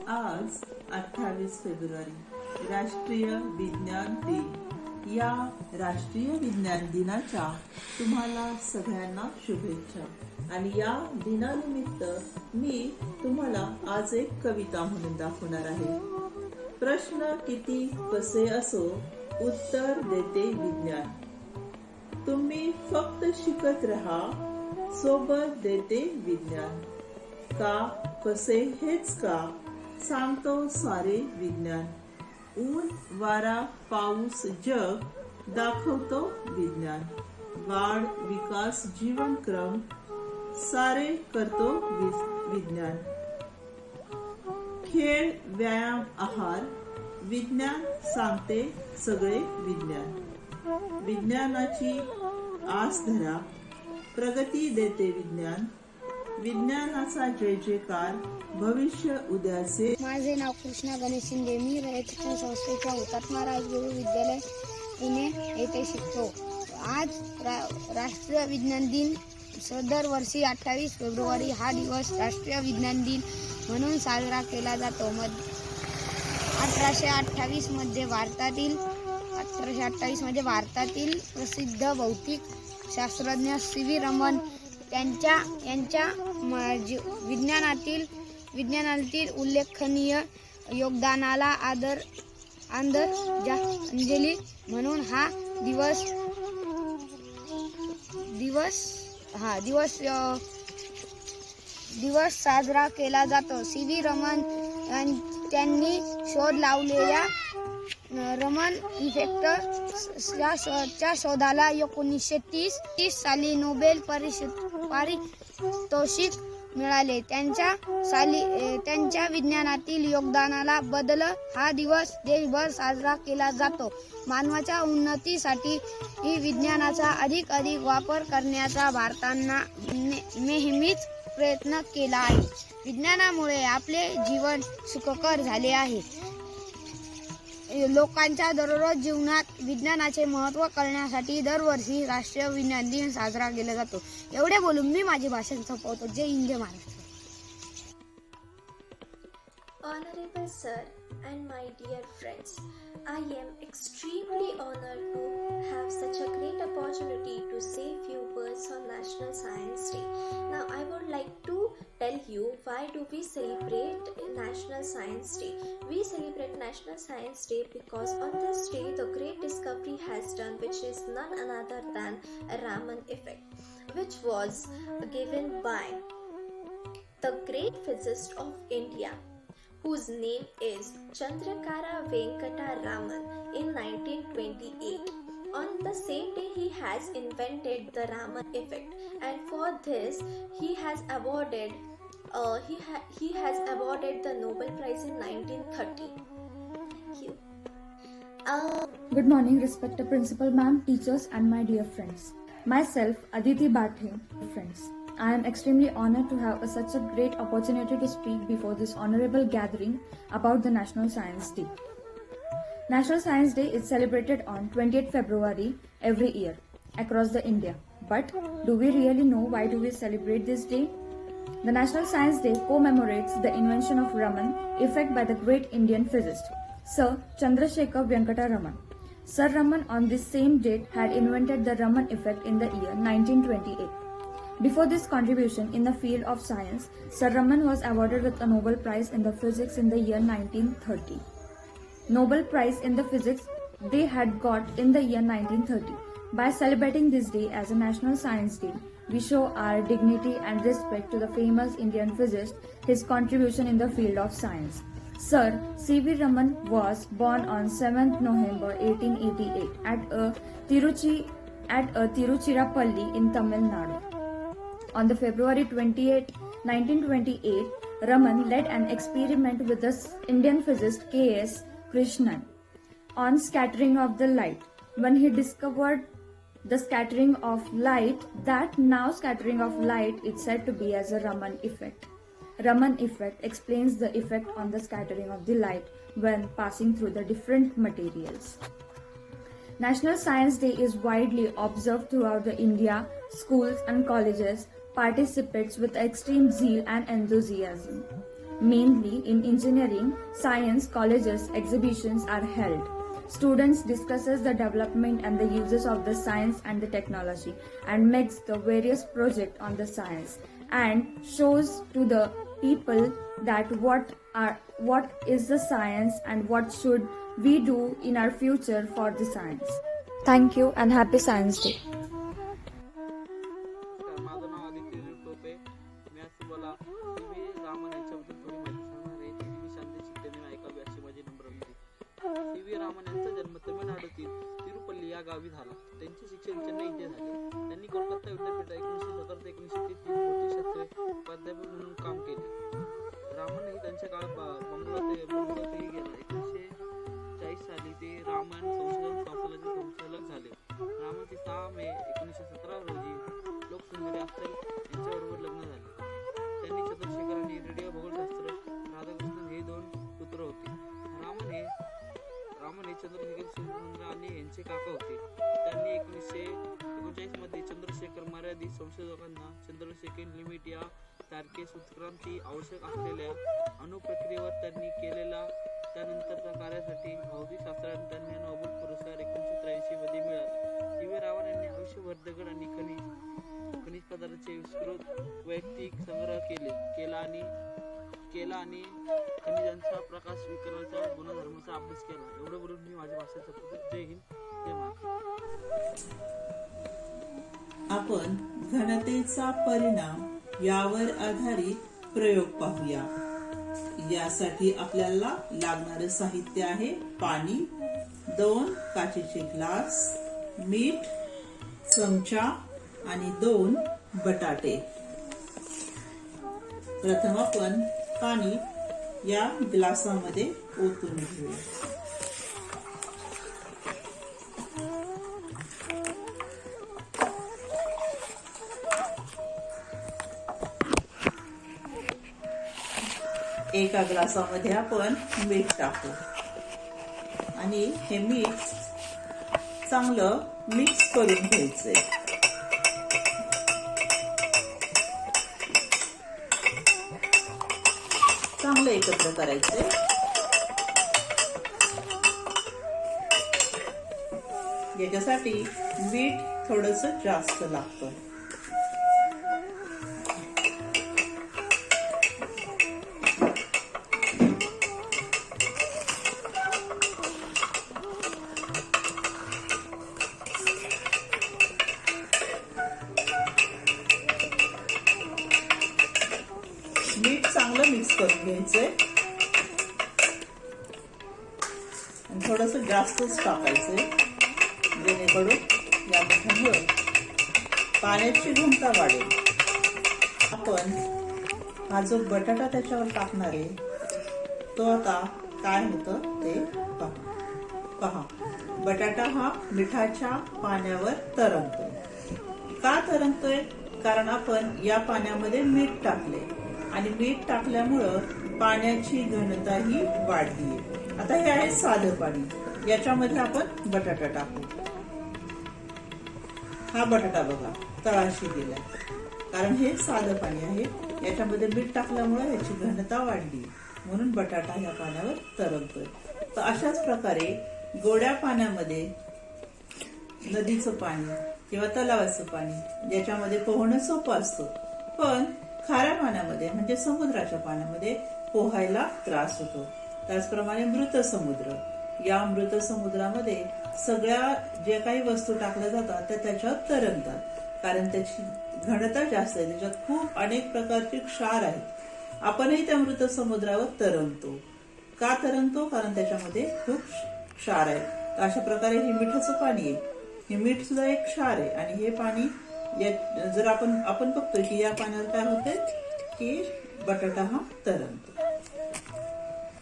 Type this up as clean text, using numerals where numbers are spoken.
आज 28 फेब्रुवारी राष्ट्रीय विज्ञान दिन। या राष्ट्रीय विज्ञान दिनाच्या तुम्हाला सगळ्यांना शुभेच्छा। आणि या दिनानिमित्त मी तुम्हाला आज एक कविता म्हणून दाखवणार आहे। प्रश्न किती कसे असो, उत्तर देते विज्ञान। तुम्ही फक्त शिकत रहा, सोबत देते विज्ञान। का कसे हेच का सांगतो सारे विज्ञान। ऊन वारा पाऊस जग दाखवतो विज्ञान। वाढ विकास जीवनक्रम सारे करतो विज्ञान। खेळ व्यायाम आहार विज्ञान सांगते सगळे विज्ञान। विज्ञानाची आस धरा, प्रगती देते विज्ञान। विज्ञानाचा जय जयकार, भविष्य उद्याचे। माझे नाव कृष्णा गणेश शिंदे, मी रयत शिक्षण संस्थेच्या हुतात्मा राजगुरू विद्यालय पुणे येथे शिकतो। आज राष्ट्रीय विज्ञान दिन दरवर्षी 28 फेब्रुवारी हा दिवस राष्ट्रीय विज्ञान दिन म्हणून साजरा केला जातो। 1828 मध्ये भारतातील प्रसिद्ध भौतिक शास्त्रज्ञ सी.व्ही. रमन यांच्या विज्ञानातील उल्लेखनीय योगदानाला आदरांजली म्हणून हा दिवस साजरा केला जातो। सी.व्ही. रमन त्यांनी शोध लावलेल्या रमन इफेक्टच्या शोधाला 1930 साली नोबेल पारितोषिक मिळाले। त्यांच्या विज्ञानातील योगदानाला बदल हा दिवस देशभर साजरा केला जातो। मानवाच्या उन्नतीसाठी विज्ञानाचा अधिक वापर करण्याचा भारताने नेहमीच प्रयत्न केला आहे। विज्ञानामुळे आपले जीवन सुखकर झाले आहे। लोकांच्या दररोज जीवनात विज्ञानाचे महत्त्व करण्यासाठी दरवर्षी राष्ट्रीय विज्ञान दिन साजरा केला जातो। एवढे बोलून मी माझे भाषण संपवतो। जय हिंद जय Maharashtra. Honorable Sir and my dear friends, I am extremely honored to have such a great opportunity to say few words on National Science Day. Now I would like to tell you why do we celebrate National Science Day. We celebrate National Science Day because on this day the great discovery has done, which is none other than a Raman effect, which was given by the great physicist of India, whose name is Chandrasekhara Venkata Raman, in 1928. On the same day he has invented the Raman effect, and for this he has awarded the Nobel Prize in 1930. Thank you. Good morning, respected principal ma'am, teachers and my dear friends. Myself, Aditi Bathe, friends. I am extremely honored to have such a great opportunity to speak before this honorable gathering about the National Science Day. National Science Day is celebrated on 28th February every year across the India. But do we really know why do we celebrate this day? The National Science Day commemorates the invention of Raman effect by the great Indian physicist, Sir Chandrasekhara Venkata Raman. Sir Raman on this same date had invented the Raman effect in the year 1928. Before this contribution in the field of science, Sir Raman was awarded with a Nobel Prize in the physics in the year 1930. Nobel Prize in the physics they had got in the year 1930. By celebrating this day as a National Science Day, we show our dignity and respect to the famous Indian physicist, his contribution in the field of science. Sir C.V. Raman was born on 7th November 1888 at Tiruchirappalli in Tamil Nadu. On the February 28, 1928, Raman led an experiment with the Indian physicist K.S. Krishnan on scattering of the light. When he discovered the scattering of light, that now scattering of light is said to be as a Raman effect. Raman effect explains the effect on the scattering of the light when passing through the different materials. National Science Day is widely observed throughout the India. Schools and colleges participates with extreme zeal and enthusiasm. Mainly in engineering, science colleges, exhibitions are held. Students discusses the development and the uses of the science and the technology and makes the various project on the science and shows to the people that what is the science and what should we do in our future for the science. Thank you and happy Science Day. माझं नाव आदित्य टोपे. मी आज तुम्हाला सी.व्ही. रामन यांच्याबद्दल थोडी माहिती सांगणार आहे. ती मी शांती शिकतेने ऐकावी अशी माझी नम्र विनंती. सी.व्ही. रामन यांचा जन्म तमिळनाडूतील तिरुपल्ली या गावी झाला. त्यांचे शिक्षण चेन्नई येथे झाले. त्यांनी कोलकाता विद्यापीठात 1917 ते 1933 भौतिकशास्त्र प्राध्यापक म्हणून काम केले. रामन हे त्यांच्या काळात बंगलोरही गेला. 1940 साली ते रामायण संशोधन संस्थानाचे संचालक झाले. रामनचे 6 मे 1917 रोजी लोकसुंदरी अख्तर यांच्याबरोबर लग्न झाले. त्यांनी चंद्रशेखर आणि रेडिओ भूगोलशास्त्र राधाकृष्णन हे 2 पुत्र होते. रामन हे चंद्रशेखर सुरेंद्र आणि यांचे काका होते. त्यांनी 1939 मध्ये चंद्रशेखर मर्यादित संशोधकांना चंद्रशेखर लिमिट या सारखे सूचकांची आवश्यक असलेल्या अणुप्रक्रियेवर त्यांनी केलेल्या त्यानंतरच्या कार्यासाठी भौतिकशास्त्राने त्यांना नोबेल पुरस्कार 1983 मध्ये मिळाला. सी.व्ही. रामन यांनी आयुष्यभर दगड आणि खनिज पदार्थांचे विस्तृत वैयक्तिक संग्रह केला आणि खनिजांचा प्रकाश विकरणाच्या गुणधर्माचा अभ्यास केला. एवढं बोलून मी माझ्या भाषेचा जय हिंद जय महाराष्ट्र. आपण घनतेचा परिणाम यावर आधारित प्रयोग पाहूया. यासाठी आपल्याला लागणारे साहित्य आहे पाणी, 2 काचेचे ग्लास, मीठ, चमचा आणि 2 बटाटे. प्रथम आपण पाणी या ग्लासामध्ये ओतून घेऊया. एका ग्लासामध्ये आपण मीठ टाकू आणि हे मीठ चांगलं मिक्स करून घ्यायचंय. चांगलं एकत्र करायचंय. याच्यासाठी मीठ थोडंसं जास्त लागतं. मीठ चांगलं मिक्स करून घ्यायचंय आणि थोडंसं जास्तच टाकायचंय जेणेकरून या मिठामुळे पाण्याची घनता वाढेल. आपण हा जो बटाटा त्याच्यावर टाकणार आहे तो आता काय होतं ते पहा. बटाटा हा मिठाच्या पाण्यावर तरंगतोय. का तरंगतोय? कारण आपण या पाण्यामध्ये मीठ टाकले आणि मीठ टाकल्यामुळं पाण्याची घनता ही वाढली. आता हे आहे साधं पाणी. याच्यामध्ये आपण बटाटा टाकू. हा बटाटा बघा तळाशी गेला कारण हे साधं पाणी आहे. याच्यामध्ये मीठ टाकल्यामुळे याची घनता वाढली म्हणून बटाटा या पाण्यावर तरंगतोय. तर अशाच प्रकारे गोड्या पाण्यामध्ये नदीचं पाणी किंवा तलावाचं पाणी याच्यामध्ये पोहणं सोपं असतं, पण खाऱ्या पाण्यामध्ये म्हणजे समुद्राच्या पाण्यामध्ये पोहायला त्रास होतो. त्याचप्रमाणे मृत समुद्र, या मृत समुद्रामध्ये सगळ्या जे काही वस्तू टाकल्या जातात त्या त्याच्यावर तरंगतात कारण त्याची घनता जास्त आहे. त्याच्यात खूप अनेक प्रकारचे क्षार आहेत. आपणही त्या मृत समुद्रावर तरंगतो. का तरंगतो? कारण त्याच्यामध्ये खूप क्षार आहे. तर अशा प्रकारे हे मिठाचं पाणी आहे. हे मीठ सुद्धा एक क्षार आहे आणि हे पाणी जर आपण बघतोय की या पाण्यावर काय होतंय की बटाटा हा तरंगतो.